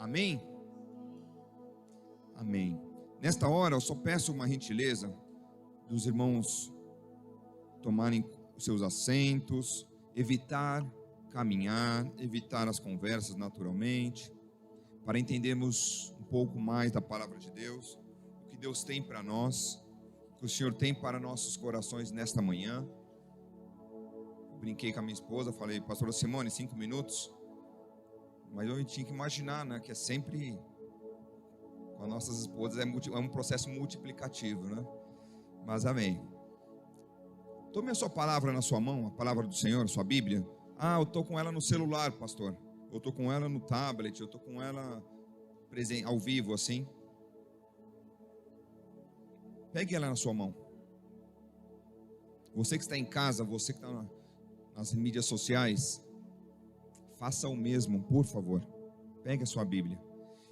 Amém? Amém. Nesta hora eu só peço uma gentileza dos irmãos tomarem os seus assentos, evitar caminhar, evitar as conversas naturalmente, para entendermos um pouco mais da palavra de Deus, o que Deus tem para nós, o que o Senhor tem para nossos corações nesta manhã. Brinquei com a minha esposa, falei, pastora Simone, 5 minutos, mas eu tinha que imaginar, né, que é sempre, com as nossas esposas, é um processo multiplicativo, né? Mas amém. Tome a sua palavra na sua mão, a palavra do Senhor, a sua Bíblia. Ah, eu estou com ela no celular, pastor. Eu estou com ela no tablet, eu estou com ela ao vivo, assim. Pegue ela na sua mão. Você que está em casa, você que está nas mídias sociais, faça o mesmo, por favor. Pegue a sua Bíblia.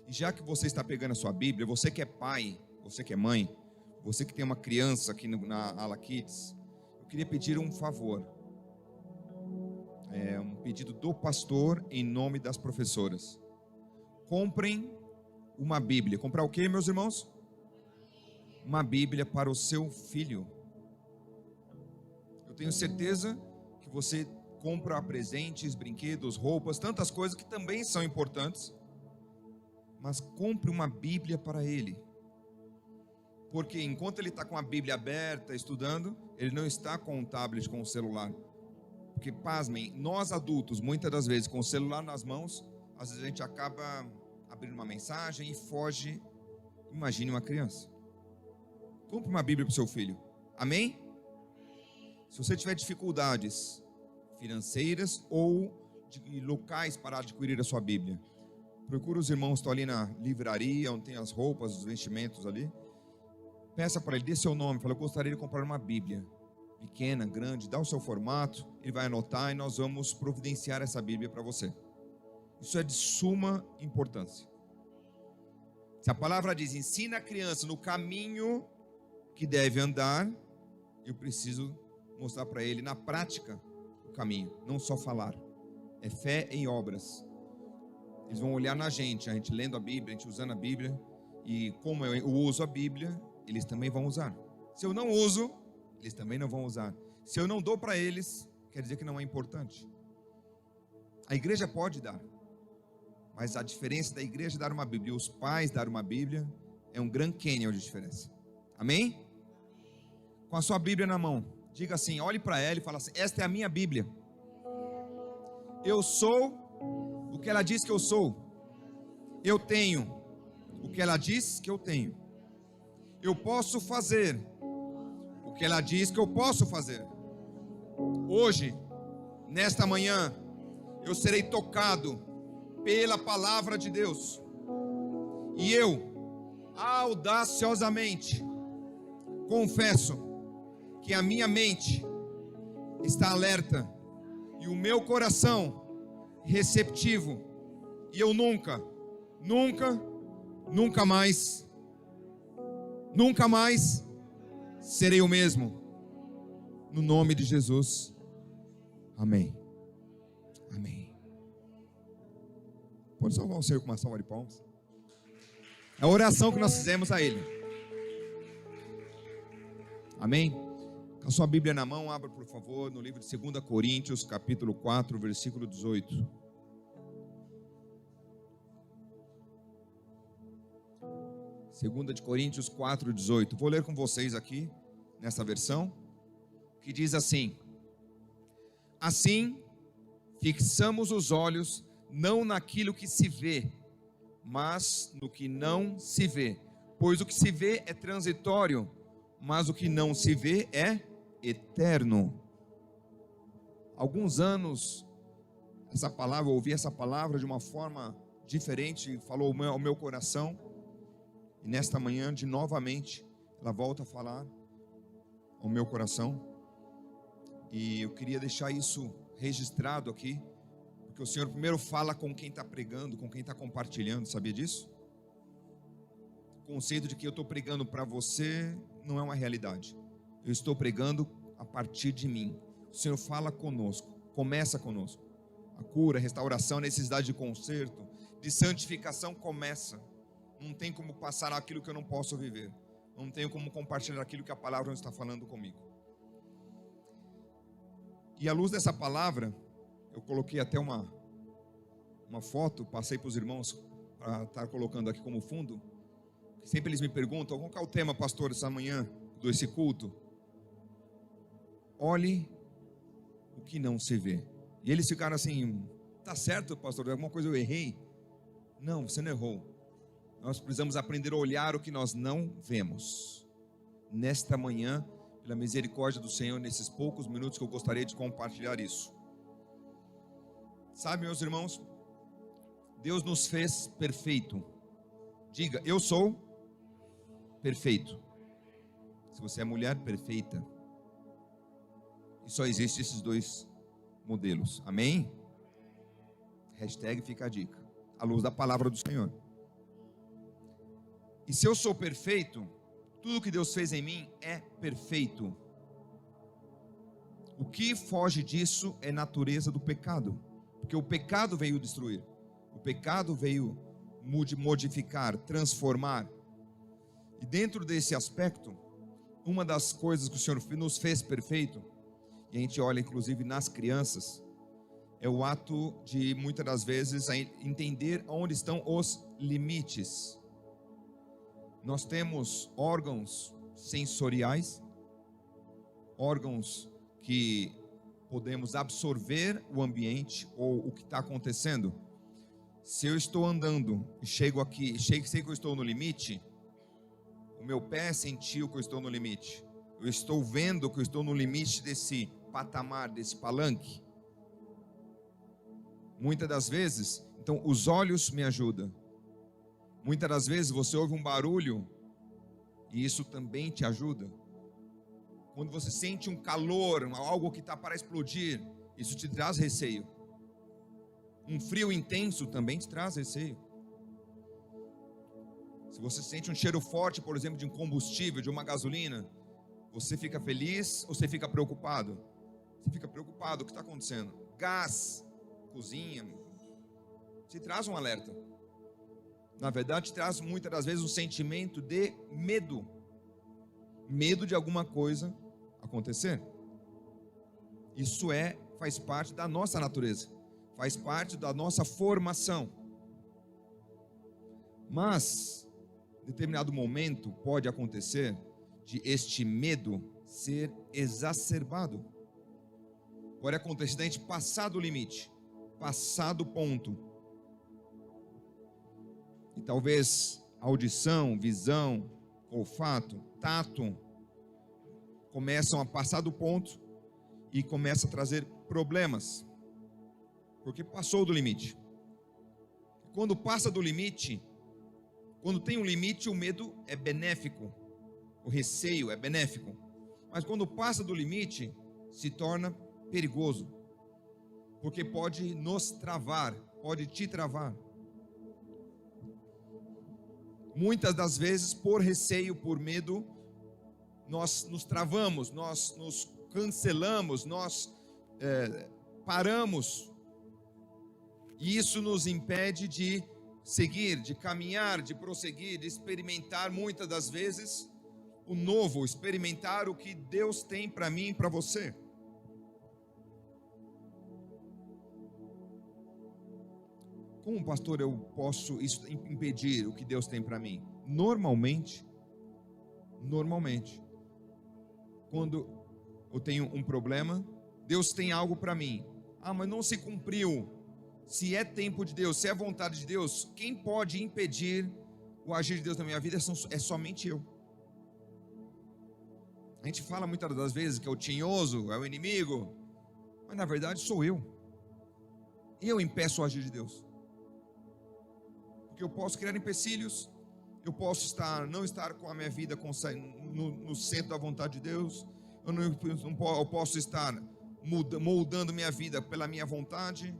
E já que você está pegando a sua Bíblia, você que é pai, você que é mãe, você que tem uma criança aqui na Ala Kids, eu queria pedir um favor. É um pedido do pastor em nome das professoras. Comprem uma Bíblia. Comprar o quê, meus irmãos? Uma Bíblia para o seu filho. Eu tenho certeza que você compra presentes, brinquedos, roupas, tantas coisas que também são importantes. Mas compre uma Bíblia para ele. Porque enquanto ele está com a Bíblia aberta, estudando, ele não está com o tablet, com o celular. Porque, pasmem, nós adultos, muitas das vezes, com o celular nas mãos, às vezes a gente acaba abrindo uma mensagem e foge. Imagine uma criança. Compre uma Bíblia para o seu filho. Amém? Se você tiver dificuldades financeiras ou de locais para adquirir a sua Bíblia, procure os irmãos que estão ali na livraria, onde tem as roupas, os vestimentos ali. Peça para ele, dê seu nome, fala, eu gostaria de comprar uma Bíblia. Pequena, grande, dá o seu formato, ele vai anotar e nós vamos providenciar essa Bíblia para você. Isso é de suma importância. Se a palavra diz, ensina a criança no caminho que deve andar, eu preciso mostrar para ele na prática o caminho, não só falar. É fé em obras. Eles vão olhar na gente, a gente lendo a Bíblia, a gente usando a Bíblia, e como eu uso a Bíblia, eles também vão usar. Se eu não uso, eles também não vão usar. Se eu não dou para eles, quer dizer que não é importante. A igreja pode dar, mas a diferença da igreja dar uma Bíblia e os pais dar uma Bíblia é um Grand Canyon de diferença. Amém? Com a sua Bíblia na mão, diga assim, olhe para ela e fala assim, esta é a minha Bíblia. Eu sou o que ela diz que eu sou. Eu tenho o que ela diz que eu tenho. Eu posso fazer o que ela diz que eu posso fazer. Hoje, nesta manhã, eu serei tocado pela palavra de Deus. E eu, audaciosamente, confesso que a minha mente está alerta e o meu coração receptivo. E eu nunca mais serei o mesmo. No nome de Jesus. Amém. Amém. Pode salvar o Senhor com uma salva de palmas. É a oração que nós fizemos a Ele. Amém? Com a sua Bíblia na mão, abra por favor no livro de 2 Coríntios, capítulo 4, versículo 18. 2 Coríntios 4, 18. Vou ler com vocês aqui, nessa versão, que diz assim: assim, fixamos os olhos não naquilo que se vê, mas no que não se vê. Pois o que se vê é transitório, mas o que não se vê é eterno. Alguns anos, eu ouvi essa palavra de uma forma diferente, falou ao meu coração. E nesta manhã, novamente, ela volta a falar ao meu coração. E eu queria deixar isso registrado aqui, porque o Senhor primeiro fala com quem está pregando, com quem está compartilhando, sabia disso? O conceito de que eu estou pregando para você não é uma realidade. Eu estou pregando a partir de mim. O Senhor fala conosco, começa conosco. A cura, a restauração, a necessidade de conserto, de santificação começa. Não tem como passar aquilo que eu não posso viver. Não tenho como compartilhar aquilo que a palavra não está falando comigo. E à luz dessa palavra, eu coloquei até uma foto, passei para os irmãos para estar colocando aqui como fundo. Sempre eles me perguntam, qual é o tema, pastor, essa manhã, desse culto? Olhe o que não se vê. E eles ficaram assim, tá certo, pastor, alguma coisa eu errei? Não, você não errou. Nós precisamos aprender a olhar o que nós não vemos. Nesta manhã, pela misericórdia do Senhor, nesses poucos minutos que eu gostaria de compartilhar isso. Sabe, meus irmãos, Deus nos fez perfeito. Diga, eu sou perfeito. Se você é mulher, perfeita. E só existem esses dois modelos. Amém? Hashtag fica a dica. À luz da palavra do Senhor. E se eu sou perfeito, tudo que Deus fez em mim é perfeito. O que foge disso é natureza do pecado. Porque o pecado veio destruir. O pecado veio modificar, transformar. E dentro desse aspecto, uma das coisas que o Senhor nos fez perfeito, e a gente olha inclusive nas crianças, é o ato de muitas das vezes entender onde estão os limites. Nós temos órgãos sensoriais, órgãos que podemos absorver o ambiente ou o que está acontecendo. Se eu estou andando e chego aqui, sei que eu estou no limite, o meu pé sentiu que eu estou no limite. Eu estou vendo que eu estou no limite desse patamar, desse palanque. Muitas das vezes, então os olhos me ajudam. Muitas das vezes você ouve um barulho e isso também te ajuda. Quando você sente um calor, algo que está para explodir, isso te traz receio. Um frio intenso também te traz receio. Se você sente um cheiro forte, por exemplo, de um combustível, de uma gasolina, você fica feliz ou você fica preocupado? Você fica preocupado, o que está acontecendo? Gás, cozinha, te traz um alerta. Na verdade, te traz muitas das vezes um sentimento de medo. Medo de alguma coisa acontecer. Isso faz parte da nossa natureza. Faz parte da nossa formação. Mas, em determinado momento, pode acontecer de este medo ser exacerbado. Pode acontecer da gente passar do limite, passar do ponto. E talvez audição, visão, olfato, tato começam a passar do ponto e começam a trazer problemas. Porque passou do limite. Quando passa do limite, quando tem um limite, o medo é benéfico. O receio é benéfico. Mas quando passa do limite, se torna perigoso. Porque pode nos travar, pode te travar. Muitas das vezes, por receio, por medo, nós nos travamos, nós nos cancelamos, nós paramos. E isso nos impede de seguir, de caminhar, de prosseguir, de experimentar muitas das vezes o novo, experimentar o que Deus tem para mim e para você. Como pastor eu posso impedir o que Deus tem para mim? Normalmente, quando eu tenho um problema, Deus tem algo para mim. Mas não se cumpriu. Se é tempo de Deus, se é vontade de Deus, quem pode impedir o agir de Deus na minha vida é somente eu. A gente fala muitas das vezes que é o tinhoso, é o inimigo, mas na verdade sou eu. Eu impeço o agir de Deus. Porque eu posso criar empecilhos, eu posso não estar com a minha vida no centro da vontade de Deus, eu posso estar moldando minha vida pela minha vontade,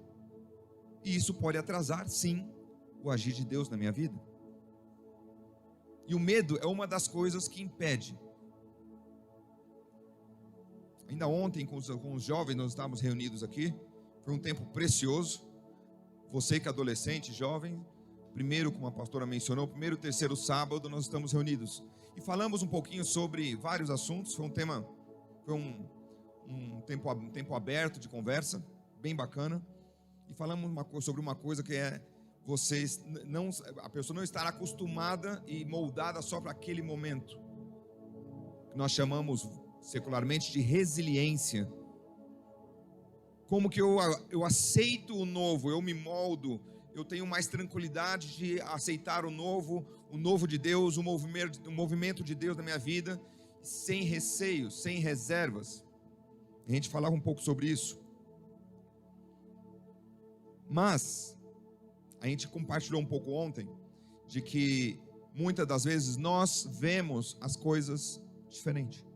e isso pode atrasar, sim, o agir de Deus na minha vida. E o medo é uma das coisas que impede. Ainda ontem, com os jovens, nós estávamos reunidos aqui, Foi um tempo precioso. Você que é adolescente, jovem, primeiro, como a pastora mencionou, primeiro e terceiro sábado nós estamos reunidos. E falamos um pouquinho sobre vários assuntos. Foi um tempo aberto de conversa, bem bacana. E falamos sobre uma coisa que é a pessoa não estar acostumada e moldada só para aquele momento, que nós chamamos secularmente de resiliência. Como que eu aceito o novo, eu me moldo, eu tenho mais tranquilidade de aceitar o novo de Deus, o movimento de Deus na minha vida, sem receio, sem reservas. A gente falava um pouco sobre isso. Mas a gente compartilhou um pouco ontem de que muitas das vezes nós vemos as coisas diferente.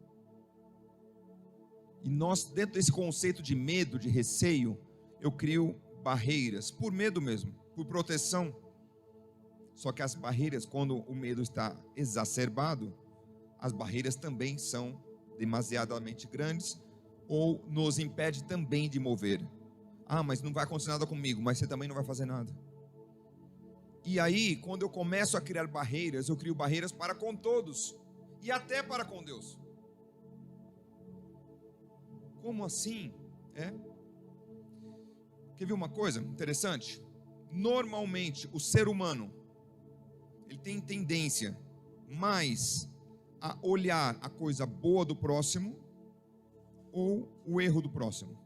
E nós, dentro desse conceito de medo, de receio, eu crio barreiras, por medo mesmo, por proteção. Só que as barreiras, quando o medo está exacerbado, as barreiras também são demasiadamente grandes, ou nos impede também de mover. Ah, mas não vai acontecer nada comigo, mas você também não vai fazer nada. E aí, quando eu começo a criar barreiras, eu crio barreiras para com todos, e até para com Deus. Como assim? Quer ver uma coisa interessante? Normalmente, o ser humano, ele tem tendência mais a olhar a coisa boa do próximo ou o erro do próximo.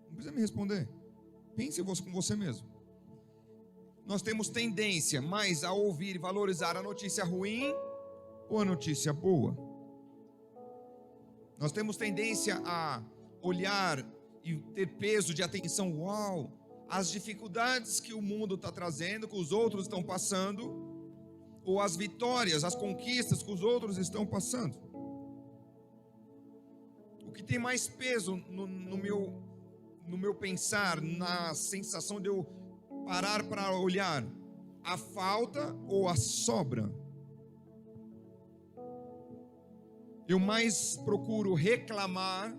Não precisa me responder. Pense com você mesmo. Nós temos tendência mais a ouvir e valorizar a notícia ruim ou a notícia boa. Nós temos tendência a olhar e ter peso de atenção, uau, as dificuldades que o mundo está trazendo, que os outros estão passando, ou as vitórias, as conquistas que os outros estão passando. O que tem mais peso no meu pensar, na sensação de eu parar para olhar, a falta ou a sobra? Eu mais procuro reclamar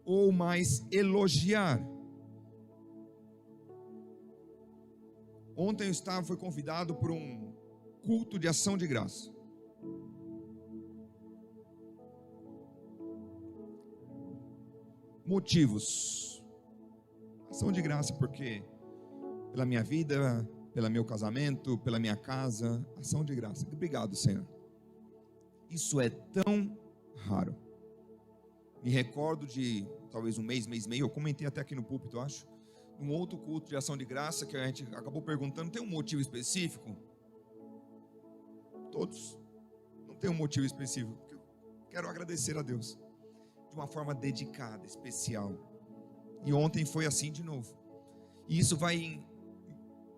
ou mais elogiar? Ontem fui convidado para um culto de ação de graça. Motivos. Ação de graça porque pela minha vida, pelo meu casamento, pela minha casa, ação de graça. Obrigado, Senhor. Isso é tão raro. Me recordo de talvez um mês e meio, eu comentei até aqui no púlpito, eu acho, um outro culto de ação de graça que a gente acabou perguntando, tem um motivo específico? Todos. Não tem um motivo específico, porque eu quero agradecer a Deus de uma forma dedicada, especial. E ontem foi assim de novo. E isso vai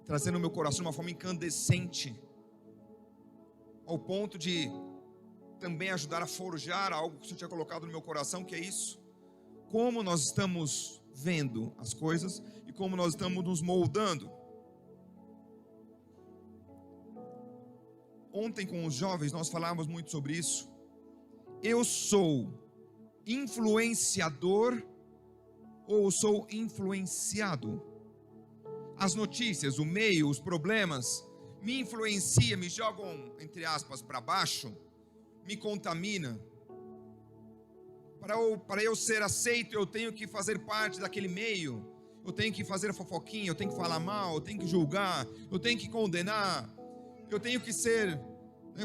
trazendo no meu coração de uma forma incandescente, ao ponto de também ajudar a forjar algo que o Senhor tinha colocado no meu coração, que é isso. Como nós estamos vendo as coisas e como nós estamos nos moldando. Ontem com os jovens nós falávamos muito sobre isso. Eu sou influenciador ou sou influenciado? As notícias, o meio, os problemas me influenciam, me jogam, entre aspas, para baixo, me contamina. Para eu ser aceito, eu tenho que fazer parte daquele meio, eu tenho que fazer fofoquinha, eu tenho que falar mal, eu tenho que julgar, eu tenho que condenar, eu tenho que ser,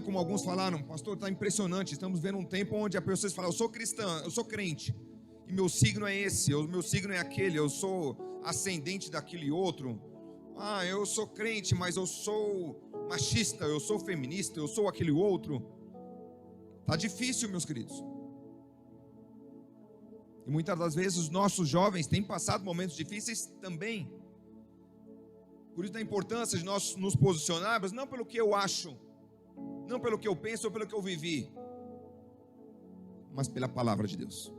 como alguns falaram, pastor, está impressionante, estamos vendo um tempo onde as pessoas falam, eu sou cristã, eu sou crente, e meu signo é esse, o meu signo é aquele, eu sou ascendente daquele outro, eu sou crente, mas eu sou machista, eu sou feminista, eu sou aquele outro. Está difícil, meus queridos. E muitas das vezes os nossos jovens têm passado momentos difíceis também. Por isso a importância de nós nos posicionarmos, não pelo que eu acho, não pelo que eu penso ou pelo que eu vivi, mas pela palavra de Deus.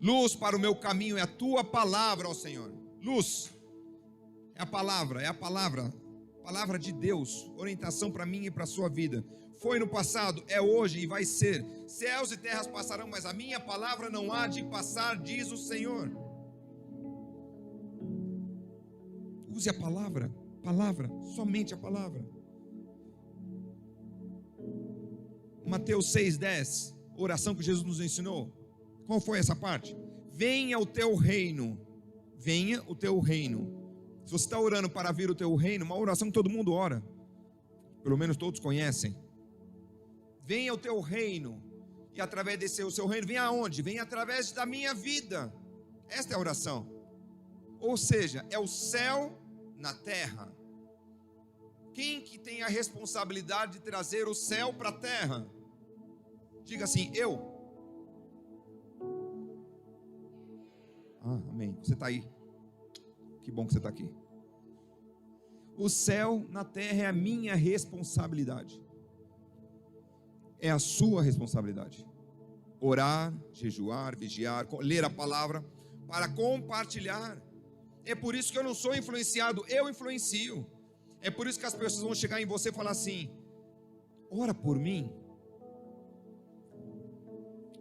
Luz para o meu caminho é a tua palavra, ó Senhor. Luz é a palavra de Deus, orientação para mim e para a sua vida. Foi no passado, é hoje e vai ser. Céus e terras passarão, mas a minha palavra não há de passar, diz o Senhor. Use a palavra, somente a palavra. Mateus 6,10, oração que Jesus nos ensinou. Qual foi essa parte? Venha o teu reino. Venha o teu reino. Se você está orando para vir o teu reino, uma oração que todo mundo ora, pelo menos todos conhecem. Venha o teu reino. E através desse o seu reino, vem aonde? Vem através da minha vida. Esta é a oração. Ou seja, é o céu na terra. Quem que tem a responsabilidade de trazer o céu para a terra? Diga assim, eu. Amém. Você está aí. Que bom que você está aqui. O céu na terra é a minha responsabilidade. É a sua responsabilidade. Orar, jejuar, vigiar, ler a palavra para compartilhar. É por isso que eu não sou influenciado, eu influencio. É por isso que as pessoas vão chegar em você e falar assim: ora por mim.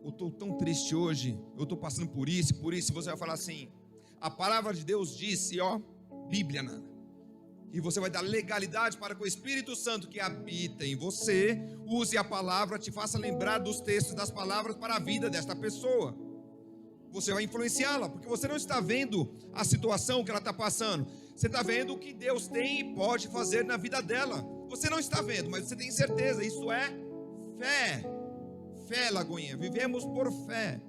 Eu estou tão triste hoje, eu estou passando por isso, e você vai falar assim: a palavra de Deus disse, Bíblia, nada. E você vai dar legalidade para que o Espírito Santo que habita em você use a palavra, te faça lembrar dos textos, das palavras para a vida desta pessoa. Você vai influenciá-la, porque você não está vendo a situação que ela está passando, você está vendo o que Deus tem e pode fazer na vida dela. Você não está vendo, mas você tem certeza. Isso é fé. Fé, Lagoinha, vivemos por fé.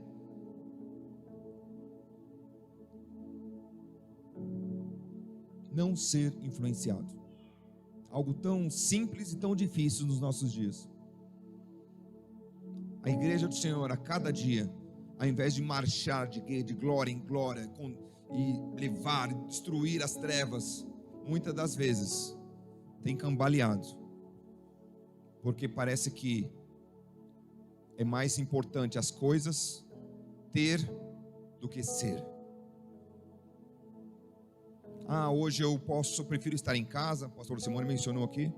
Não ser influenciado. Algo tão simples e tão difícil nos nossos dias. A igreja do Senhor, a cada dia, ao invés de marchar de glória em glória e levar, destruir as trevas, muitas das vezes tem cambaleado, porque parece que é mais importante as coisas ter do que ser. Hoje eu prefiro estar em casa, o pastor Simone mencionou aqui,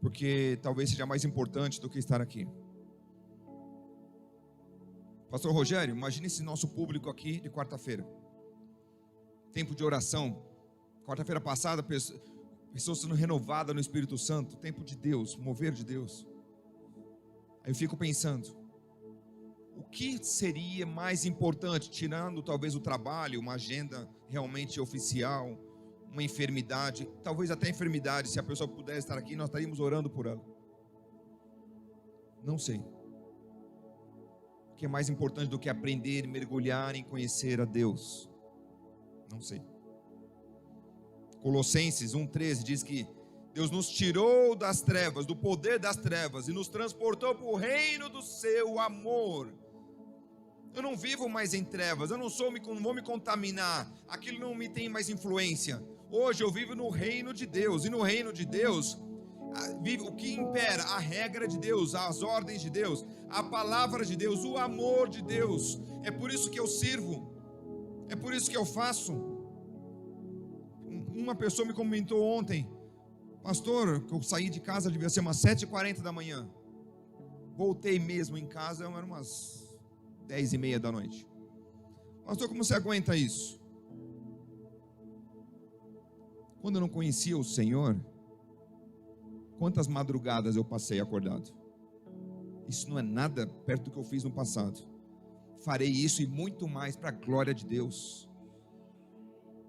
porque talvez seja mais importante do que estar aqui. Pastor Rogério, imagine esse nosso público aqui de quarta-feira, tempo de oração, quarta-feira passada, pessoas sendo renovadas no Espírito Santo, tempo de Deus, mover de Deus. Aí eu fico pensando, o que seria mais importante, tirando talvez o trabalho, uma agenda realmente oficial, uma enfermidade, talvez até enfermidade, se a pessoa pudesse estar aqui, nós estaríamos orando por ela. Não sei. O que é mais importante do que aprender e mergulhar em conhecer a Deus? Não sei. Colossenses 1,13 diz que Deus nos tirou das trevas, do poder das trevas, e nos transportou para o reino do seu amor. Eu não vivo mais em trevas, eu não vou me contaminar, aquilo não me tem mais influência. Hoje eu vivo no reino de Deus, e no reino de Deus vive o que impera: a regra de Deus, as ordens de Deus, a palavra de Deus, o amor de Deus. É por isso que eu sirvo, é por isso que eu faço. Uma pessoa me comentou ontem: pastor, que eu saí de casa, devia ser umas 7h40 da manhã, voltei mesmo em casa, eram umas 10h30 da noite. Pastor, como você aguenta isso? Quando eu não conhecia o Senhor, quantas madrugadas eu passei acordado? Isso não é nada perto do que eu fiz no passado. Farei isso e muito mais para a glória de Deus.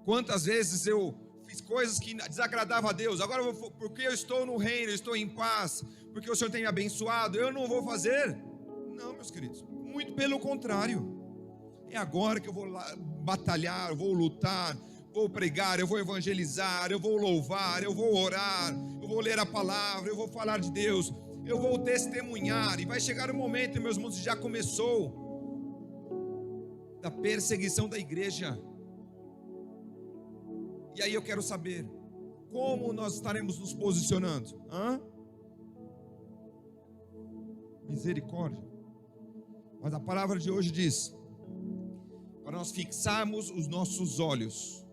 Quantas vezes eu fiz coisas que desagradavam a Deus, agora porque eu estou no reino, eu estou em paz, porque o Senhor tem me abençoado, eu não vou fazer? Não, meus queridos, muito pelo contrário. É agora que eu vou batalhar, eu vou lutar, vou pregar, eu vou evangelizar, eu vou louvar, eu vou orar, eu vou ler a palavra, eu vou falar de Deus, eu vou testemunhar. E vai chegar um momento, meus irmãos, já começou, da perseguição da igreja. E aí eu quero saber, como nós estaremos nos posicionando? Misericórdia. Mas a palavra de hoje diz, para nós fixarmos os nossos olhos,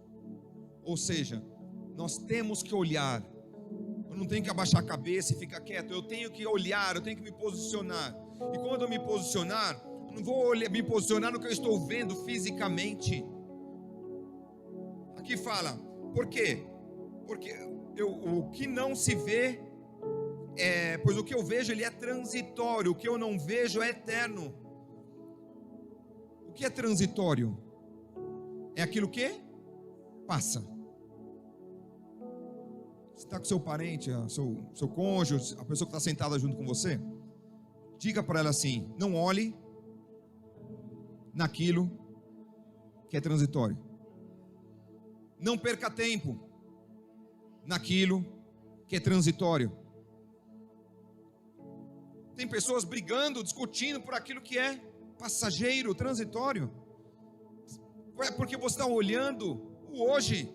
ou seja, nós temos que olhar. Eu não tenho que abaixar a cabeça e ficar quieto, eu tenho que olhar, eu tenho que me posicionar. E quando eu me posicionar, eu não vou me posicionar no que eu estou vendo fisicamente. que fala, por quê? Porque o que não se vê, pois o que eu vejo ele é transitório, o que eu não vejo é eterno. O que é transitório? É aquilo que passa. Você está com seu parente, seu cônjuge, a pessoa que está sentada junto com você, diga para ela assim: não olhe naquilo que é transitório. Não perca tempo naquilo que é transitório. Tem pessoas brigando, discutindo por aquilo que é passageiro, transitório. É porque você está olhando o hoje.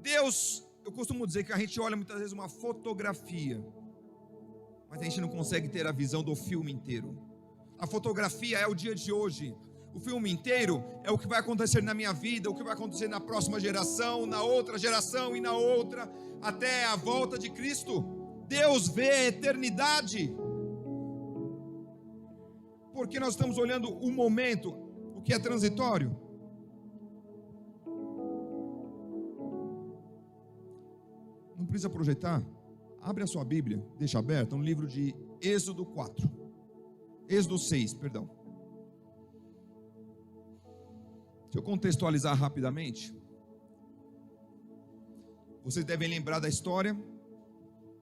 Deus, eu costumo dizer que a gente olha muitas vezes uma fotografia, mas a gente não consegue ter a visão do filme inteiro. A fotografia é o dia de hoje. O filme inteiro é o que vai acontecer na minha vida, o que vai acontecer na próxima geração, na outra geração e na outra, até a volta de Cristo. Deus vê a eternidade. Porque nós estamos olhando o momento, o que é transitório. Não precisa projetar. Abre a sua Bíblia, deixa aberta, no livro de Êxodo 4. Êxodo 6, perdão. Deixa eu contextualizar rapidamente. Vocês devem lembrar da história.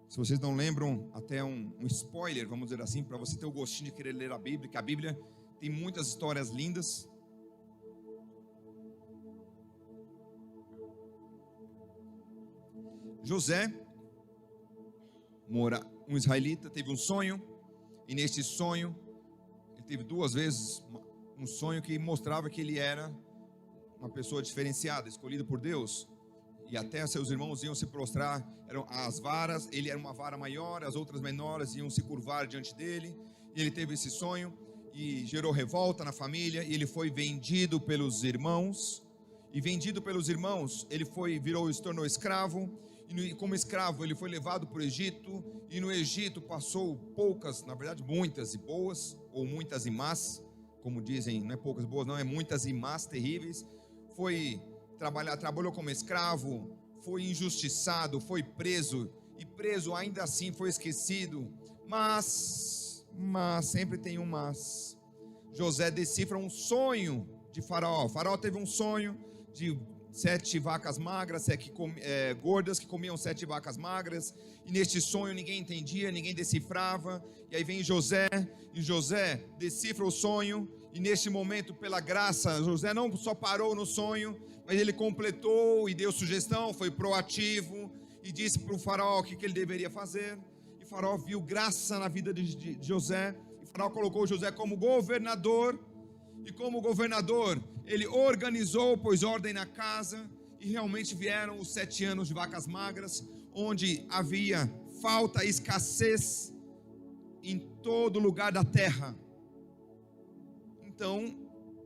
Se vocês não lembram, até um spoiler, vamos dizer assim, para você ter o gostinho de querer ler a Bíblia, que a Bíblia tem muitas histórias lindas. José, um israelita, teve um sonho, e nesse sonho, ele teve 2 vezes um sonho que mostrava que ele era uma pessoa diferenciada, escolhida por Deus, e até seus irmãos iam se prostrar, eram as varas, ele era uma vara maior, as outras menores iam se curvar diante dele, e ele teve esse sonho, e gerou revolta na família, e ele foi vendido pelos irmãos, e vendido pelos irmãos, ele se tornou escravo, e como escravo ele foi levado para o Egito, e no Egito passou poucas, na verdade muitas e boas, ou muitas e más, como dizem, não é poucas boas não, é muitas e más terríveis. Trabalhou como escravo, foi injustiçado, foi preso, e preso ainda assim foi esquecido, mas sempre tem um mas. José decifra um sonho de Faraó. Faraó teve um sonho de 7 vacas magras, gordas que comiam 7 vacas magras, e neste sonho ninguém entendia, ninguém decifrava, e aí vem José, e José decifra o sonho, e neste momento, pela graça, José não só parou no sonho, mas ele completou e deu sugestão, foi proativo, e disse para o Faraó o que ele deveria fazer, e Faraó viu graça na vida de José, e Faraó colocou José como governador, e como governador, ele organizou, pôs ordem na casa, e realmente vieram os 7 anos de vacas magras, onde havia falta, escassez em todo lugar da terra. Então,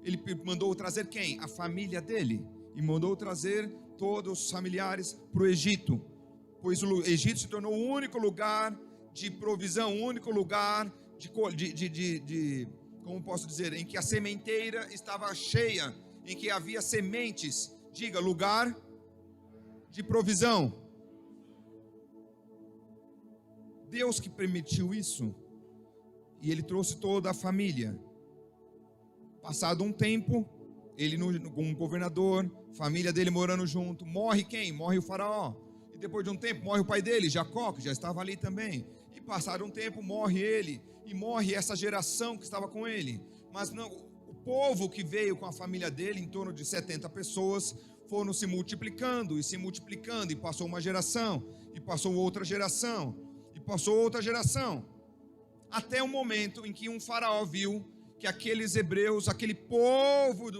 ele mandou trazer quem? A família dele, e mandou trazer todos os familiares para o Egito, pois o Egito se tornou o único lugar de provisão, o único lugar como posso dizer, em que a sementeira estava cheia, em que havia sementes, diga, lugar de provisão. Deus que permitiu isso, e ele trouxe toda a família. Passado um tempo, ele como governador, família dele morando junto, morre quem? Morre o Faraó. E depois de um tempo, morre o pai dele, Jacó, que já estava ali também. E passado um tempo, morre ele, e morre essa geração que estava com ele. Mas não, o povo que veio com a família dele, em torno de 70 pessoas, foram se multiplicando, e passou uma geração, e passou outra geração, e passou outra geração, até o momento em que um faraó viu que aqueles hebreus, aquele povo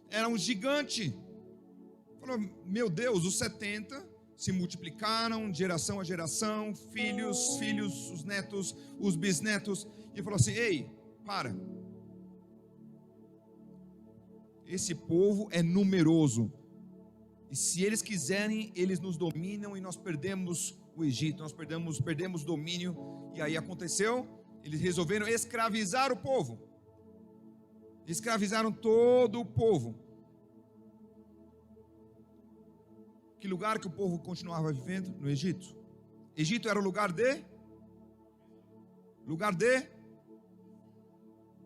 era um gigante. Falou, meu Deus, os 70 se multiplicaram de geração a geração, filhos, os netos, os bisnetos, e falou assim, ei, para, esse povo é numeroso, e se eles quiserem, eles nos dominam, e nós perdemos o Egito, nós perdemos o domínio. E aí aconteceu, eles resolveram escravizar o povo, escravizaram todo o povo. Que lugar que o povo continuava vivendo? No Egito. Egito era o lugar de?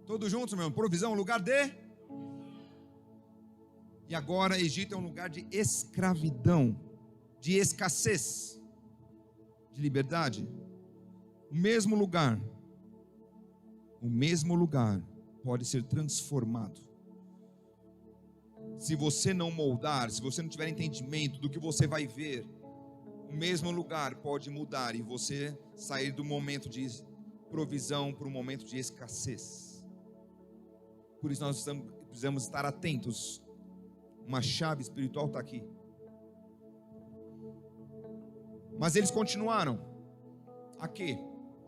Todos juntos, meu irmão, provisão, lugar de? E agora Egito é um lugar de escravidão, de escassez, de liberdade. O mesmo lugar pode ser transformado. Se você não moldar, se você não tiver entendimento do que você vai ver, o mesmo lugar pode mudar e você sair do momento de provisão para um momento de escassez. Por isso nós precisamos estar atentos. Uma chave espiritual está aqui. Mas eles continuaram a quê?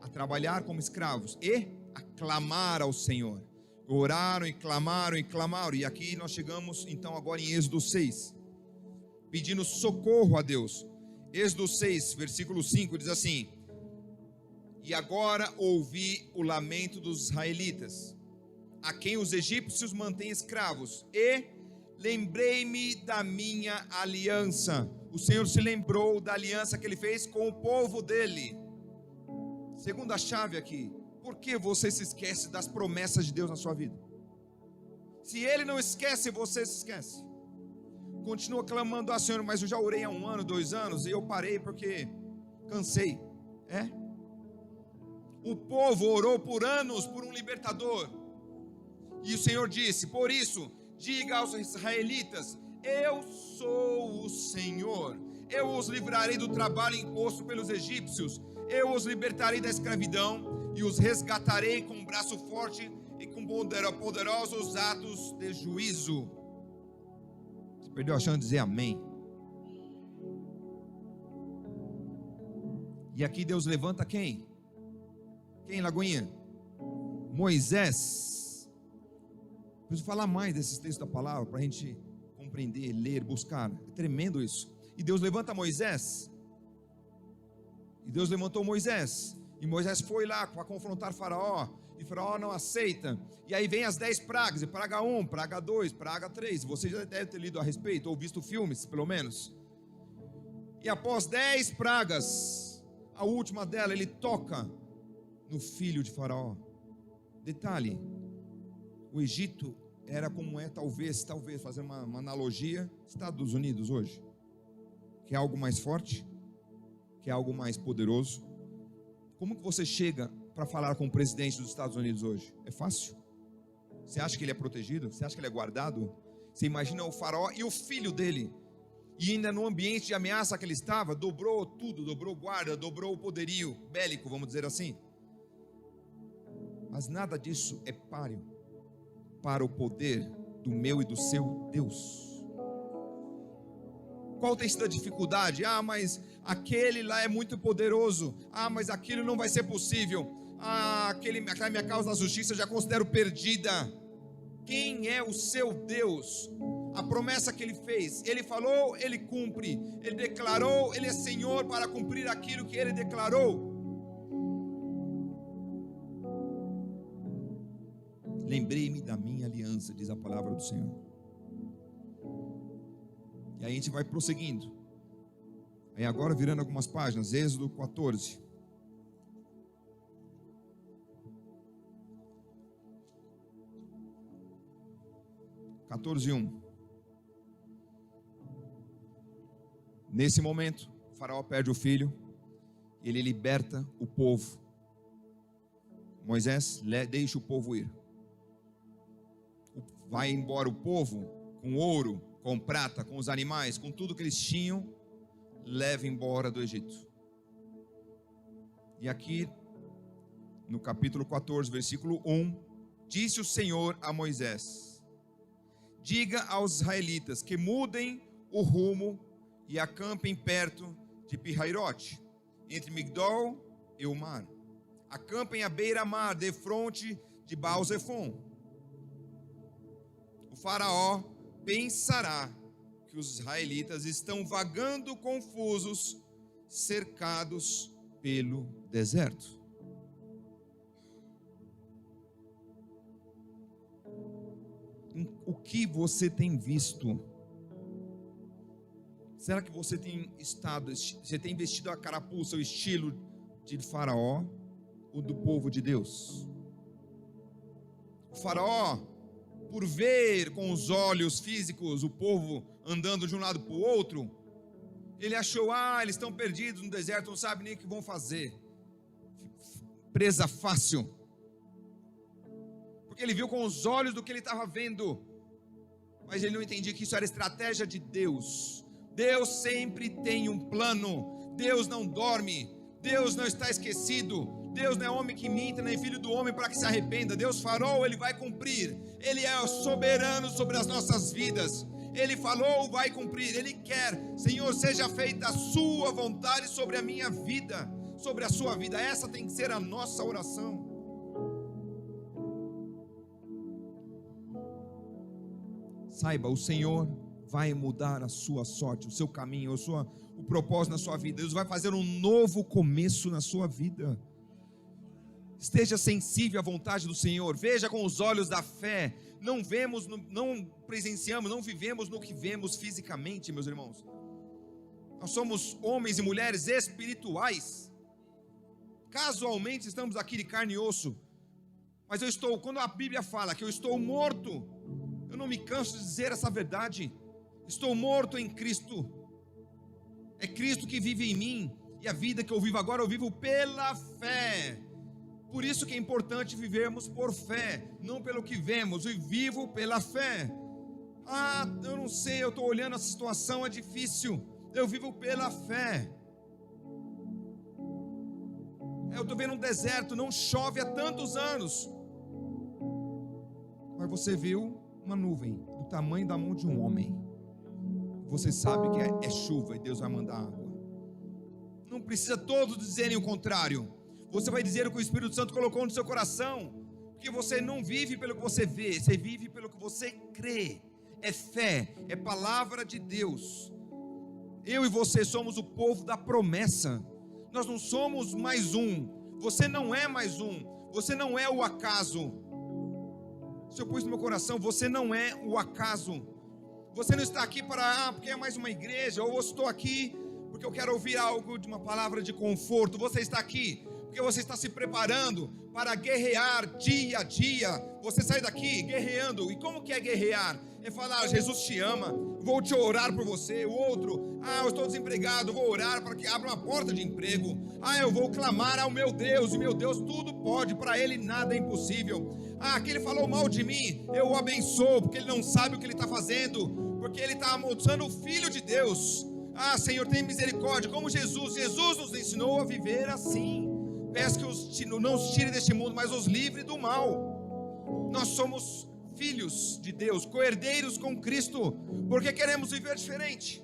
A trabalhar como escravos e a clamar ao Senhor. Oraram e clamaram. E aqui nós chegamos então agora em Êxodo 6, pedindo socorro a Deus. Êxodo 6, versículo 5 diz assim: e agora ouvi o lamento dos israelitas, a quem os egípcios mantêm escravos, e lembrei-me da minha aliança. O Senhor se lembrou da aliança que Ele fez com o povo dele. Segunda chave aqui: por que você se esquece das promessas de Deus na sua vida? Se Ele não esquece, você se esquece. Continua clamando ao Senhor, mas eu já orei há 1 ano, 2 anos, e eu parei porque cansei. O povo orou por anos por um libertador, e o Senhor disse: por isso, diga aos israelitas: eu sou o Senhor, eu os livrarei do trabalho imposto pelos egípcios, eu os libertarei da escravidão e os resgatarei com um braço forte e com poderosos atos de juízo. Você perdeu a chance de dizer amém? E aqui Deus levanta quem? Quem, Lagoinha? Moisés. Preciso falar mais desses textos da palavra para a gente compreender, ler, buscar. É tremendo isso. E Deus levanta Moisés. E Deus levantou Moisés. E Moisés foi lá para confrontar Faraó. E Faraó não aceita. E aí vem as 10 pragas. E praga 1, praga 2, praga 3. Você já deve ter lido a respeito, ou visto filmes, pelo menos. E após 10 pragas, a última dela, ele toca no filho de Faraó. Detalhe: o Egito era como é, talvez, fazendo uma analogia, Estados Unidos hoje. Quer algo mais forte? Quer algo mais poderoso? Como que você chega para falar com o presidente dos Estados Unidos hoje? É fácil? Você acha que ele é protegido? Você acha que ele é guardado? Você imagina o Faraó e o filho dele, e ainda no ambiente de ameaça que ele estava, dobrou tudo, dobrou guarda, dobrou o poderio bélico, vamos dizer assim. Mas nada disso é páreo para o poder do meu e do seu Deus. Qual tem sido a dificuldade? Mas aquele lá é muito poderoso. Mas aquilo não vai ser possível. Aquela minha causa da justiça eu já considero perdida. Quem é o seu Deus? A promessa que Ele fez, Ele falou, Ele cumpre. Ele declarou, Ele é Senhor para cumprir aquilo que Ele declarou. Lembrei-me da minha aliança, diz a palavra do Senhor. E aí a gente vai prosseguindo. Aí agora virando algumas páginas, Êxodo 14. (14, 1). Nesse momento, o Faraó perde o filho, ele liberta o povo. Moisés deixa o povo ir. Vai embora o povo com ouro, com prata, com os animais, com tudo que eles tinham, leva embora do Egito. E aqui, no capítulo 14, versículo 1, disse o Senhor a Moisés: diga aos israelitas que mudem o rumo e acampem perto de Pi-Hairote, entre Migdol e o mar. Acampem à beira-mar, defronte de Baal-Zefon. O Faraó pensará que os israelitas estão vagando confusos, cercados pelo deserto. O que você tem visto? Será que você tem vestido a carapuça, o estilo de Faraó ou do povo de Deus? O Faraó, por ver com os olhos físicos o povo andando de um lado para o outro, ele achou, eles estão perdidos no deserto, não sabem nem o que vão fazer. Presa fácil. Porque ele viu com os olhos do que ele estava vendo, mas ele não entendia que isso era estratégia de Deus. Deus sempre tem um plano. Deus não dorme. Deus não está esquecido. Deus não é homem que minta, nem filho do homem para que se arrependa. Deus farou, Ele vai cumprir. Ele é soberano sobre as nossas vidas. Ele falou, vai cumprir. Ele quer, Senhor, seja feita a sua vontade sobre a minha vida, sobre a sua vida. Essa tem que ser a nossa oração. Saiba, o Senhor vai mudar a sua sorte, o seu caminho, o propósito na sua vida. Deus vai fazer um novo começo na sua vida. Esteja sensível à vontade do Senhor. Veja com os olhos da fé. Não presenciamos, não vivemos no que vemos fisicamente, meus irmãos. Nós somos homens e mulheres espirituais. Casualmente estamos aqui de carne e osso. Mas quando a Bíblia fala que eu estou morto, eu não me canso de dizer essa verdade. Estou morto em Cristo. É Cristo que vive em mim. E a vida que eu vivo agora, eu vivo pela fé. Por isso que é importante vivermos por fé, não pelo que vemos. Eu vivo pela fé. Eu não sei, eu estou olhando a situação, é difícil. Eu vivo pela fé. Eu estou vendo um deserto, não chove há tantos anos. Mas você viu uma nuvem do tamanho da mão de um homem. Você sabe que é chuva e Deus vai mandar água. Não precisa todos dizerem o contrário. Você vai dizer o que o Espírito Santo colocou no seu coração. Porque você não vive pelo que você vê, você vive pelo que você crê. É fé, é palavra de Deus. Eu e você somos o povo da promessa. Nós não somos mais um. Você não é mais um. Você não é o acaso. Se eu pus no meu coração, você não é o acaso. Você não está aqui porque é mais uma igreja. Ou eu estou aqui porque eu quero ouvir algo de uma palavra de conforto. Você está aqui porque você está se preparando para guerrear dia a dia. Você sai daqui guerreando. E como que é guerrear? É falar, Jesus te ama, vou te orar por você. O outro, eu estou desempregado, vou orar para que abra uma porta de emprego. Eu vou clamar ao meu Deus, e meu Deus tudo pode, para Ele nada é impossível. Aquele falou mal de mim, eu o abençoo, porque ele não sabe o que ele está fazendo, porque ele está amaldiçoando o Filho de Deus. Senhor, tem misericórdia, como Jesus nos ensinou a viver assim. Peço que não os tire deste mundo, mas os livre do mal. Nós somos filhos de Deus, co-herdeiros com Cristo, porque queremos viver diferente.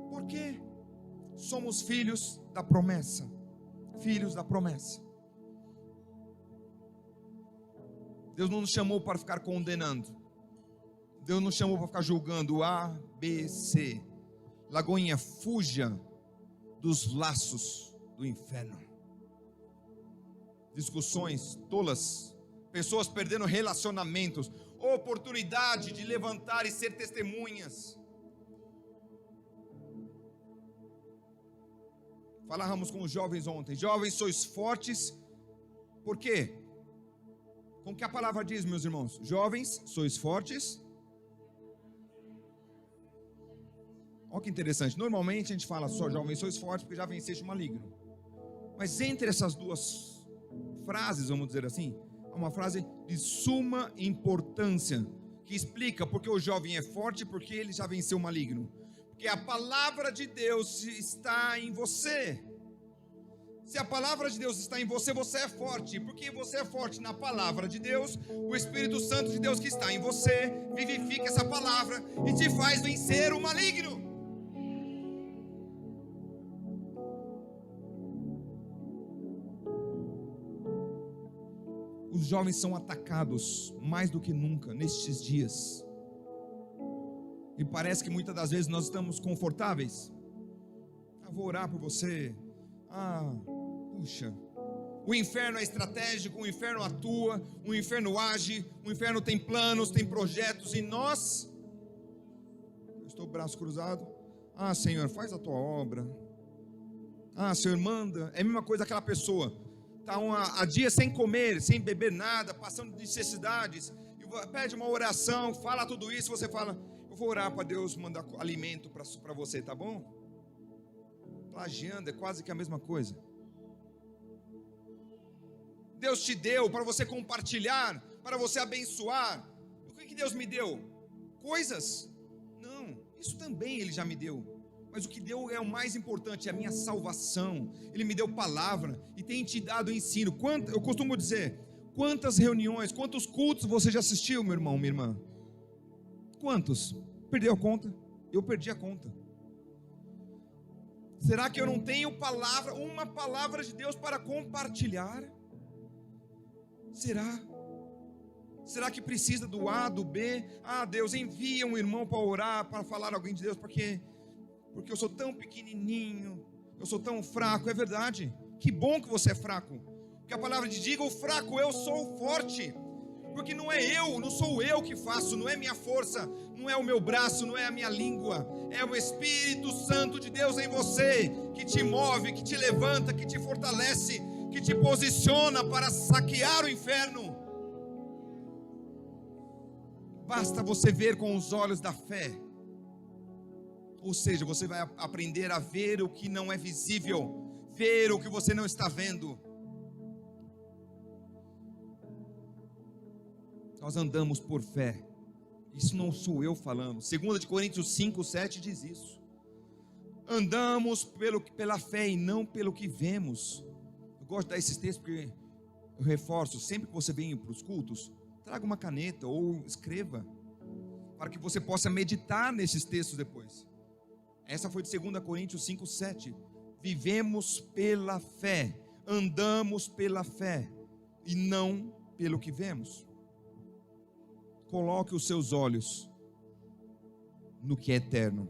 Por quê? Somos filhos da promessa. Filhos da promessa. Deus não nos chamou para ficar condenando. Deus nos chamou para ficar julgando A, B, C. Lagoinha, fuja dos laços do inferno. Discussões tolas, pessoas perdendo relacionamentos, oportunidade de levantar e ser testemunhas. Falávamos com os jovens ontem. Jovens, sois fortes. Por quê? Como que a palavra diz, meus irmãos? Jovens, sois fortes. Olha que interessante. Normalmente a gente fala só jovens, sois fortes, porque já venceste o maligno. Mas entre essas duas frases, vamos dizer assim, há uma frase de suma importância, que explica porque o jovem é forte, porque ele já venceu o maligno. Porque a palavra de Deus está em você. Se a palavra de Deus está em você, você é forte. Porque você é forte na palavra de Deus, o Espírito Santo de Deus que está em você vivifica essa palavra e te faz vencer o maligno. Os jovens são atacados mais do que nunca nestes dias. E parece que muitas das vezes nós estamos confortáveis. Vou orar por você. Puxa. O inferno é estratégico, o inferno atua, o inferno age, o inferno tem planos, tem projetos. E nós, estou braço cruzado. Ah, Senhor, faz a tua obra. Ah, Senhor, manda. É a mesma coisa aquela pessoa. Está há dias sem comer, sem beber nada, passando necessidades. E pede uma oração, fala tudo isso. Você fala, eu vou orar para Deus mandar alimento para você, tá bom? Plagiando, é quase que a mesma coisa. Deus te deu para você compartilhar, para você abençoar. O que Deus me deu? Coisas? Não, isso também Ele já me deu. Mas o que deu é o mais importante, é a minha salvação. Ele me deu palavra e tem te dado ensino. Eu costumo dizer, quantas reuniões, quantos cultos você já assistiu, meu irmão, minha irmã? Quantos? Perdeu a conta? Eu perdi a conta. Será que eu não tenho palavra, uma palavra de Deus para compartilhar? Será? Será que precisa do A, do B? Ah, Deus, envia um irmão para orar, para falar alguém de Deus, porque eu sou tão pequenininho, eu sou tão fraco. É verdade, que bom que você é fraco, porque a palavra diz, diga o fraco, eu sou forte, porque não sou eu que faço, não é minha força, não é o meu braço, não é a minha língua, é o Espírito Santo de Deus em você, que te move, que te levanta, que te fortalece, que te posiciona para saquear o inferno. Basta você ver com os olhos da fé. Ou seja, você vai aprender a ver o que não é visível, ver o que você não está vendo. Nós andamos por fé. Isso não sou eu falando. 2 Coríntios 5:7 diz isso. Andamos pela fé e não pelo que vemos. Eu gosto de dar esses textos porque eu reforço, sempre que você vem para os cultos, traga uma caneta ou escreva, para que você possa meditar nesses textos depois. Essa foi de 2 Coríntios 5:7. Vivemos pela fé, andamos pela fé e não pelo que vemos. Coloque os seus olhos no que é eterno.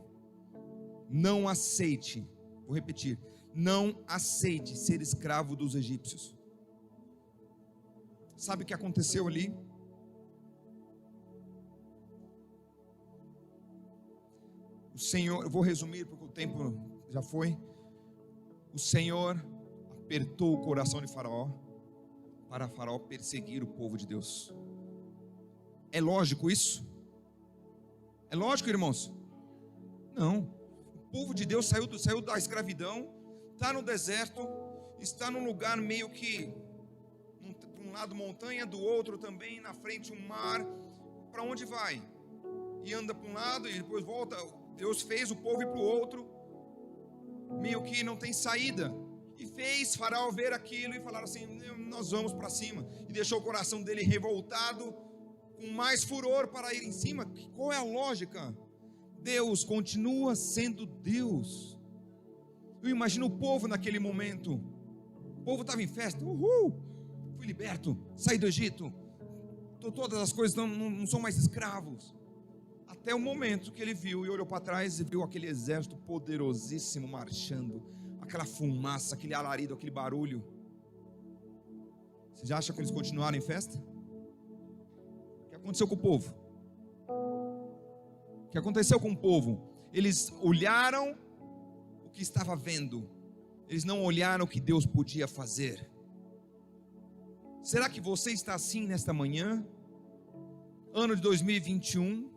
Não aceite, vou repetir, não aceite ser escravo dos egípcios. Sabe o que aconteceu ali? O Senhor, eu vou resumir porque o tempo já foi. O Senhor apertou o coração de Faraó para Faraó perseguir o povo de Deus. É lógico isso? É lógico, irmãos? Não. O povo de Deus saiu da escravidão, está no deserto, está num lugar meio que, de um lado montanha, do outro também, na frente um mar. Para onde vai? E anda para um lado e depois volta. Deus fez o povo ir para o outro, meio que não tem saída. E fez Faraó ver aquilo e falar assim, nós vamos para cima. E deixou o coração dele revoltado, com mais furor para ir em cima. Qual é a lógica? Deus continua sendo Deus. Eu imagino o povo naquele momento. O povo estava em festa. Uhul! Fui liberto, saí do Egito. Todas as coisas não são mais escravos. Até o momento que ele viu e olhou para trás e viu aquele exército poderosíssimo marchando. Aquela fumaça, aquele alarido, aquele barulho. Você já acha que eles continuaram em festa? O que aconteceu com o povo? O que aconteceu com o povo? Eles olharam o que estava vendo. Eles não olharam o que Deus podia fazer. Será que você está assim nesta manhã? Ano de 2021,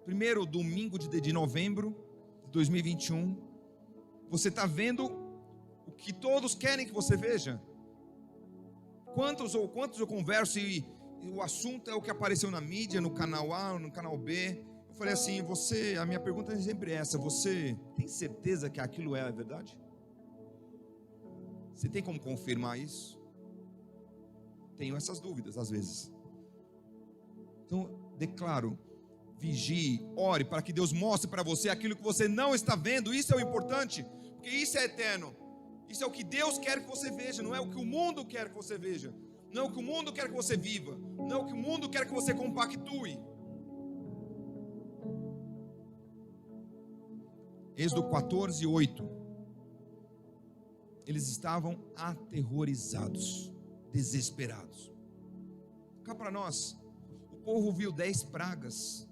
primeiro domingo de novembro de 2021. Você está vendo o que todos querem que você veja? Quantos eu converso e o assunto é o que apareceu na mídia, no canal A, no canal B. Eu falei assim, a minha pergunta é sempre essa, você tem certeza que aquilo é a verdade? Você tem como confirmar isso? Tenho essas dúvidas às vezes. Então, declaro, vigie, ore para que Deus mostre para você aquilo que você não está vendo. Isso é o importante, porque isso é eterno. Isso é o que Deus quer que você veja, não é o que o mundo quer que você veja, não é o que o mundo quer que você viva, não é o que o mundo quer que você compactue. Êxodo 14:8. Eles estavam aterrorizados, desesperados. Cá para nós, o povo viu 10 pragas,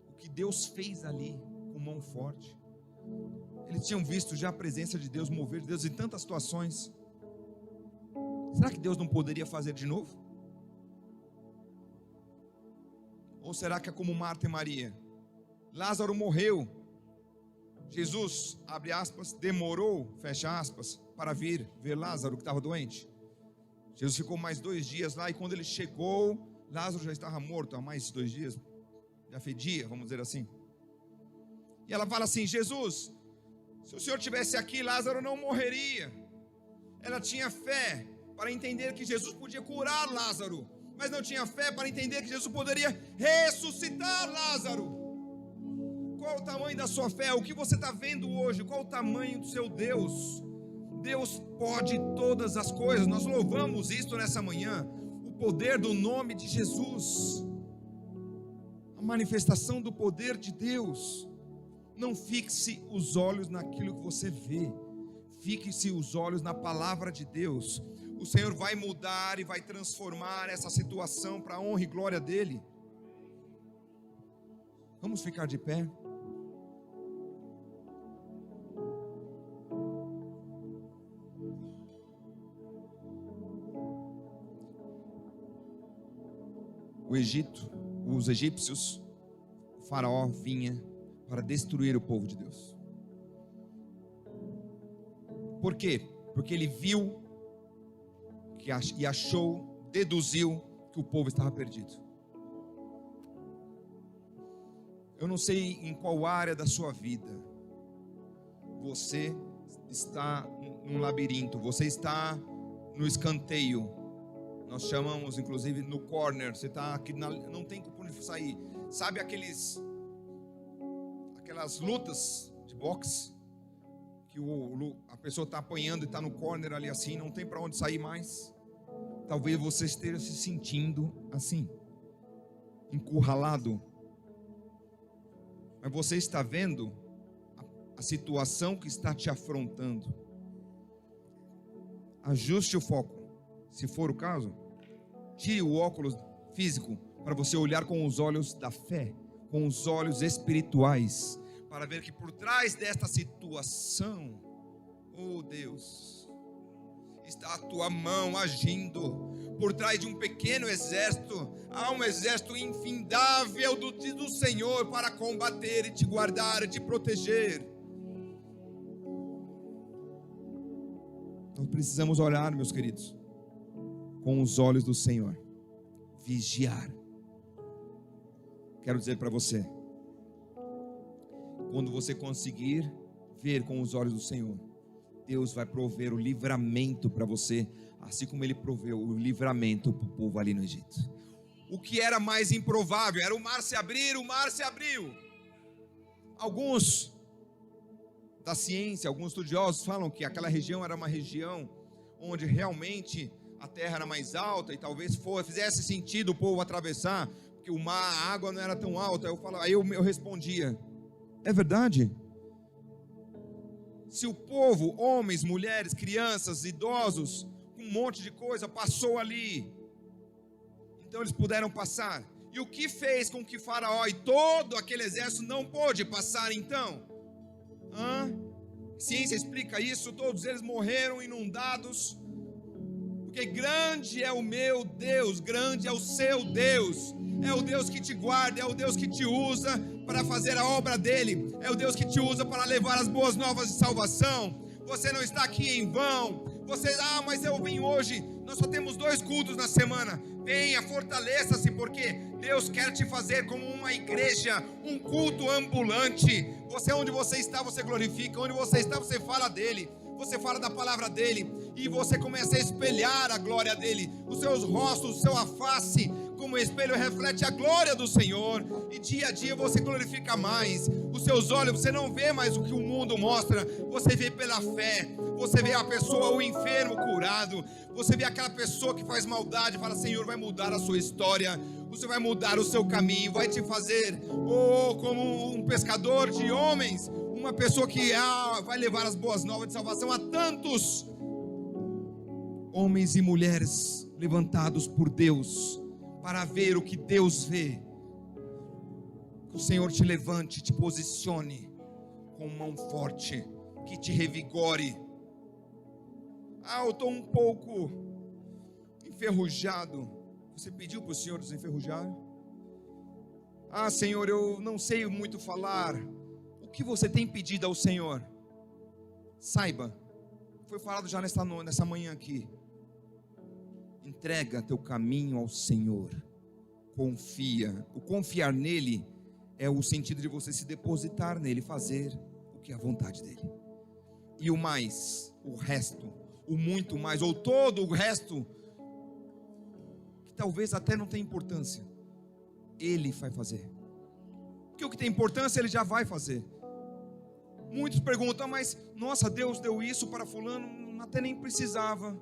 o que Deus fez ali. mão forte. Eles tinham visto já a presença de Deus, mover de Deus em tantas situações. Será que Deus não poderia fazer de novo? Ou será que é como Marta e Maria? Lázaro morreu. Jesus, abre aspas, demorou, fecha aspas, para vir ver Lázaro que estava doente. Jesus ficou mais 2 dias lá, e quando ele chegou, Lázaro já estava morto há mais 2 dias, já fedia, vamos dizer assim. E ela fala assim: Jesus, se o Senhor estivesse aqui, Lázaro não morreria. Ela tinha fé para entender que Jesus podia curar Lázaro, mas não tinha fé para entender que Jesus poderia ressuscitar Lázaro. Qual o tamanho da sua fé? O que você está vendo hoje? Qual o tamanho do seu Deus? Deus pode todas as coisas. Nós louvamos isto nessa manhã. O poder do nome de Jesus, a manifestação do poder de Deus. Não fixe os olhos naquilo que você vê, fixe os olhos na palavra de Deus. O Senhor vai mudar e vai transformar essa situação para a honra e glória dEle. Vamos ficar de pé. O Egito, os egípcios, o faraó vinha para destruir o povo de Deus. Por quê? Porque ele viu e achou, deduziu que o povo estava perdido. Eu não sei em qual área da sua vida você está num labirinto, você está no escanteio. Nós chamamos, inclusive, no corner. Você está aqui, não tem como sair. Sabe aquelas lutas de boxe que a pessoa está apanhando e está no corner ali assim, não tem para onde sair mais? Talvez você esteja se sentindo assim, encurralado. Mas você está vendo a situação que está te afrontando. Ajuste o foco. Se for o caso, tire o óculos físico para você olhar com os olhos da fé, com os olhos espirituais, para ver que por trás desta situação, oh Deus, está a tua mão agindo. Por trás de um pequeno exército, há um exército infindável do Senhor para combater e te guardar e te proteger. Nós precisamos orar, meus queridos, com os olhos do Senhor, vigiar. Quero dizer para você, quando você conseguir ver com os olhos do Senhor, Deus vai prover o livramento para você, assim como Ele proveu o livramento para o povo ali no Egito. O que era mais improvável era o mar se abrir. O mar se abriu. Alguns da ciência, alguns estudiosos falam que aquela região era uma região onde realmente a terra era mais alta e talvez fizesse sentido o povo atravessar, porque a água não era tão alta. Aí eu respondia: é verdade? Se o povo, homens, mulheres, crianças, idosos, com um monte de coisa, passou ali, então eles puderam passar. E o que fez com que Faraó e todo aquele exército não pôde passar então? Ciência explica isso. Todos eles morreram inundados, porque grande é o meu Deus, grande é o seu Deus. É o Deus que te guarda, é o Deus que te usa para fazer a obra dele, é o Deus que te usa para levar as boas novas de salvação. Você não está aqui em vão. Mas eu vim hoje, nós só temos 2 cultos na semana. Venha, fortaleça-se, porque Deus quer te fazer como uma igreja, um culto ambulante. Onde você está, você glorifica. Onde você está, você fala dele, você fala da palavra dele, e você começa a espelhar a glória dele. Os seus rostos, sua face, como espelho, reflete a glória do Senhor, e dia a dia você glorifica mais. Os seus olhos, você não vê mais o que o mundo mostra, você vê pela fé. Você vê a pessoa, o enfermo curado, você vê aquela pessoa que faz maldade, fala: Senhor, vai mudar a sua história, você vai mudar o seu caminho, vai te fazer como um pescador de homens, uma pessoa que vai levar as boas novas de salvação a tantos homens e mulheres levantados por Deus, para ver o que Deus vê. Que o Senhor te levante, te posicione com mão forte, que te revigore. Eu estou um pouco enferrujado. Você pediu para o Senhor desenferrujar? Senhor, eu não sei muito falar. O que você tem pedido ao Senhor? Saiba, foi falado já nessa manhã aqui. Entrega teu caminho ao Senhor. Confia. O confiar nele é o sentido de você se depositar nele, fazer o que é a vontade dele. E o mais, o resto, o muito mais, ou todo o resto, que talvez até não tenha importância, ele vai fazer. Porque o que tem importância ele já vai fazer. Muitos perguntam, mas nossa, Deus deu isso para fulano, até nem precisava.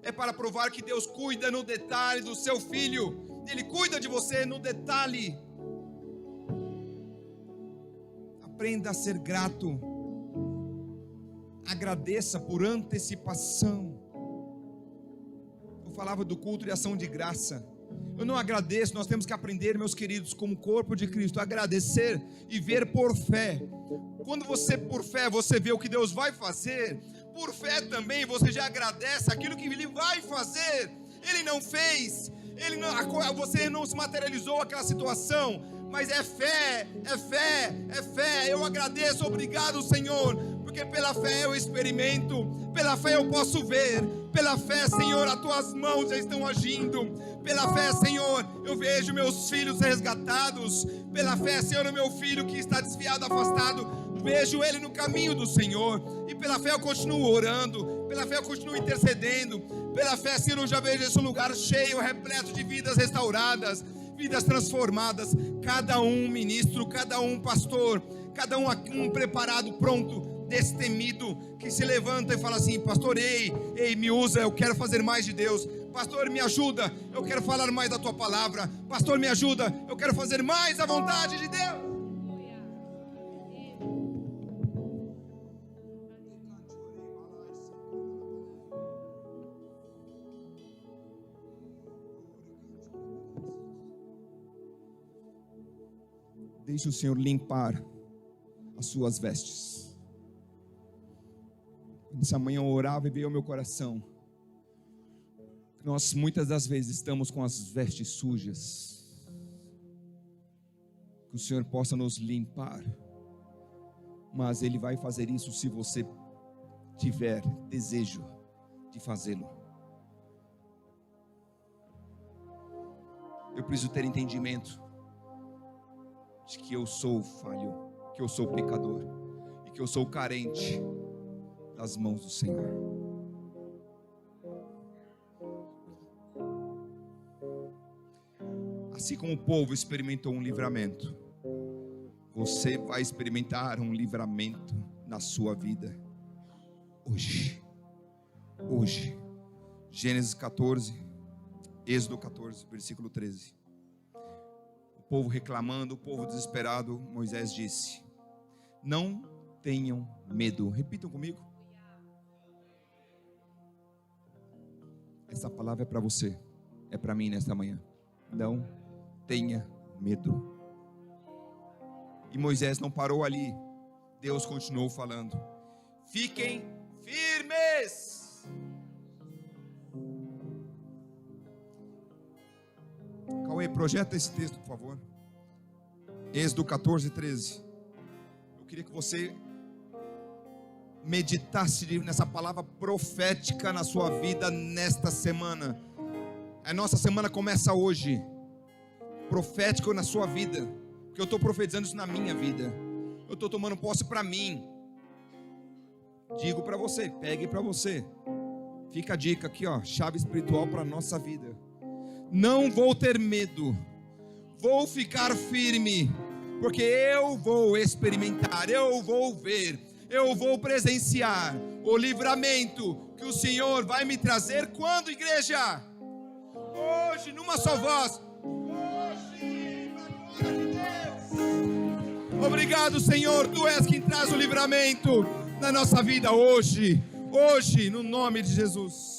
É para provar que Deus cuida no detalhe do seu filho. Ele cuida de você no detalhe. Aprenda a ser grato. Agradeça por antecipação. Eu falava do culto de ação de graça. Eu não agradeço, nós temos que aprender, meus queridos, como corpo de Cristo, agradecer e ver por fé. Quando você por fé, você vê o que Deus vai fazer, por fé também você já agradece aquilo que Ele vai fazer. Ele não fez, você não se materializou aquela situação, mas é fé, é fé, é fé. Eu agradeço, obrigado, Senhor, porque pela fé eu experimento, pela fé eu posso ver, pela fé, Senhor, as tuas mãos já estão agindo, pela fé, Senhor, eu vejo meus filhos resgatados, pela fé, Senhor, o meu filho que está desviado, afastado, vejo ele no caminho do Senhor, e pela fé eu continuo orando, pela fé eu continuo intercedendo, pela fé, Senhor, eu já vejo esse lugar cheio, repleto de vidas restauradas, vidas transformadas, cada um ministro, cada um pastor, cada um preparado, pronto, destemido, que se levanta e fala assim: pastor, ei, me usa, eu quero fazer mais de Deus. Pastor, me ajuda, eu quero falar mais da tua palavra. Pastor, me ajuda, eu quero fazer mais a vontade de Deus. Deixe o Senhor limpar as suas vestes. Nessa manhã eu orava e veio ao meu coração. Nós muitas das vezes estamos com as vestes sujas. Que o Senhor possa nos limpar. Mas Ele vai fazer isso se você tiver desejo de fazê-lo. Eu preciso ter entendimento de que eu sou falho, que eu sou pecador e que eu sou carente das mãos do Senhor. Assim como o povo experimentou um livramento, você vai experimentar um livramento na sua vida hoje. Gênesis 14, Êxodo 14, versículo 13. O povo reclamando, o povo desesperado, Moisés disse: não tenham medo. Repitam comigo. Essa palavra é para você, é para mim nesta manhã. Não tenha medo. E Moisés não parou ali. Deus continuou falando: fiquem firmes. Cauê, projeta esse texto, por favor. Êxodo 14, 13. Eu queria que você meditasse nessa palavra profética na sua vida nesta semana. A nossa semana começa hoje. Profético na sua vida, porque eu estou profetizando isso na minha vida. Eu estou tomando posse para mim. Digo para você, pegue para você. Fica a dica aqui, ó, chave espiritual para a nossa vida. Não vou ter medo, vou ficar firme, porque eu vou experimentar, eu vou ver, eu vou presenciar o livramento que o Senhor vai me trazer. Quando, igreja? Hoje, numa só voz. Hoje, na glória de Deus. Obrigado, Senhor, Tu és quem traz o livramento na nossa vida hoje, no nome de Jesus.